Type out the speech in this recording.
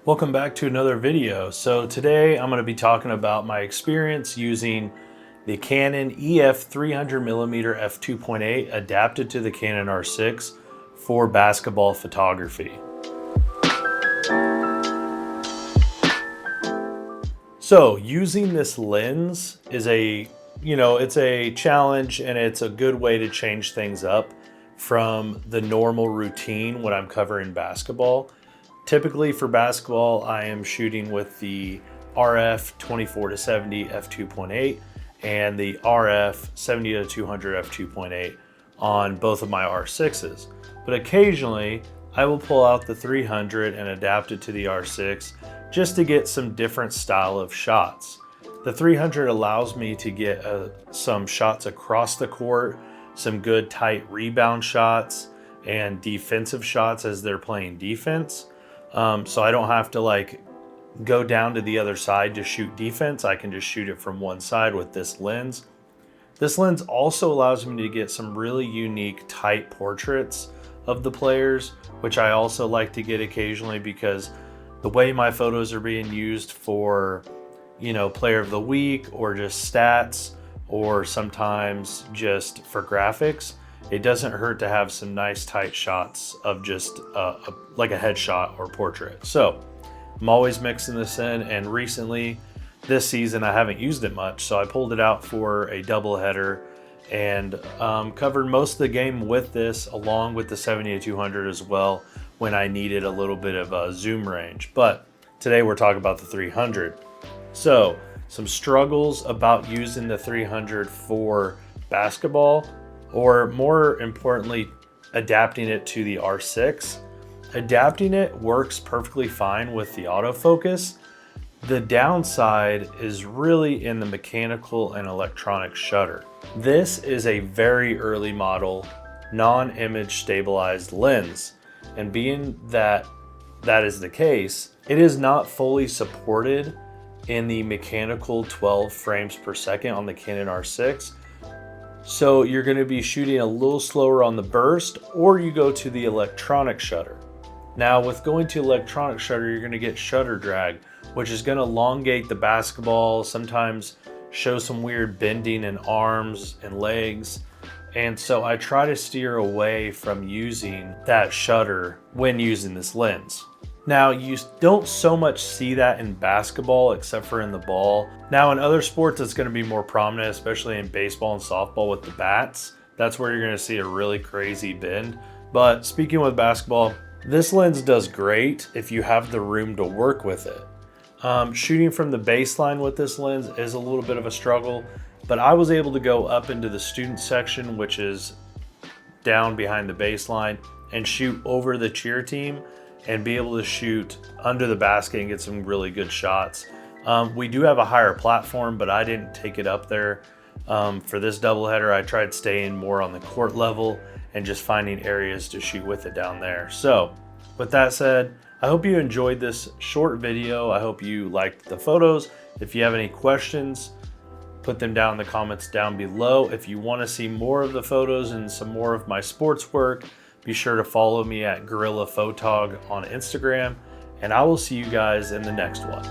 Welcome back to another video. So today I'm going to be talking about my experience using the Canon EF 300mm f2.8 adapted to the Canon R6 for basketball photography. So using this lens is it's a challenge, and it's a good way to change things up from the normal routine when I'm covering basketball. Typically for basketball, I am shooting with the RF 24-70 f2.8 and the RF 70-200 f2.8 on both of my R6s. But occasionally I will pull out the 300 and adapt it to the R6 just to get some different style of shots. The 300 allows me to get some shots across the court, some good tight rebound shots and defensive shots as they're playing defense. So I don't have to go down to the other side to shoot defense. I can just shoot it from one side with this lens. This lens also allows me to get some really unique tight portraits of the players, which I also like to get occasionally because the way my photos are being used for, player of the week or just stats or sometimes just for graphics, it doesn't hurt to have some nice tight shots of just like a headshot or portrait. So I'm always mixing this in, and recently this season I haven't used it much, so I pulled it out for a doubleheader and covered most of the game with this along with the 70-200 as well when I needed a little bit of zoom range. But today we're talking about the 300. So some struggles about using the 300 for basketball, or more importantly, adapting it to the R6. Adapting it works perfectly fine with the autofocus. The downside is really in the mechanical and electronic shutter. This is a very early model, non-image stabilized lens. And being that that is the case, it is not fully supported in the mechanical 12 frames per second on the Canon R6. So you're going to be shooting a little slower on the burst, or you go to the electronic shutter. Now with going to electronic shutter, you're going to get shutter drag, which is going to elongate the basketball, sometimes show some weird bending in arms and legs. And so I try to steer away from using that shutter when using this lens. Now, you don't so much see that in basketball except for in the ball. Now, in other sports, it's going to be more prominent, especially in baseball and softball with the bats. That's where you're going to see a really crazy bend. But speaking with basketball, this lens does great if you have the room to work with it. Shooting from the baseline with this lens is a little bit of a struggle, but I was able to go up into the student section, which is down behind the baseline, and shoot over the cheer team and be able to shoot under the basket and get some really good shots. We do have a higher platform, but I didn't take it up there. For this doubleheader, I tried staying more on the court level and just finding areas to shoot with it down there. So with that said, I hope you enjoyed this short video. I hope you liked the photos. If you have any questions, put them down in the comments down below. If you want to see more of the photos and some more of my sports work, be sure to follow me at Gorilla Photog on Instagram, and I will see you guys in the next one.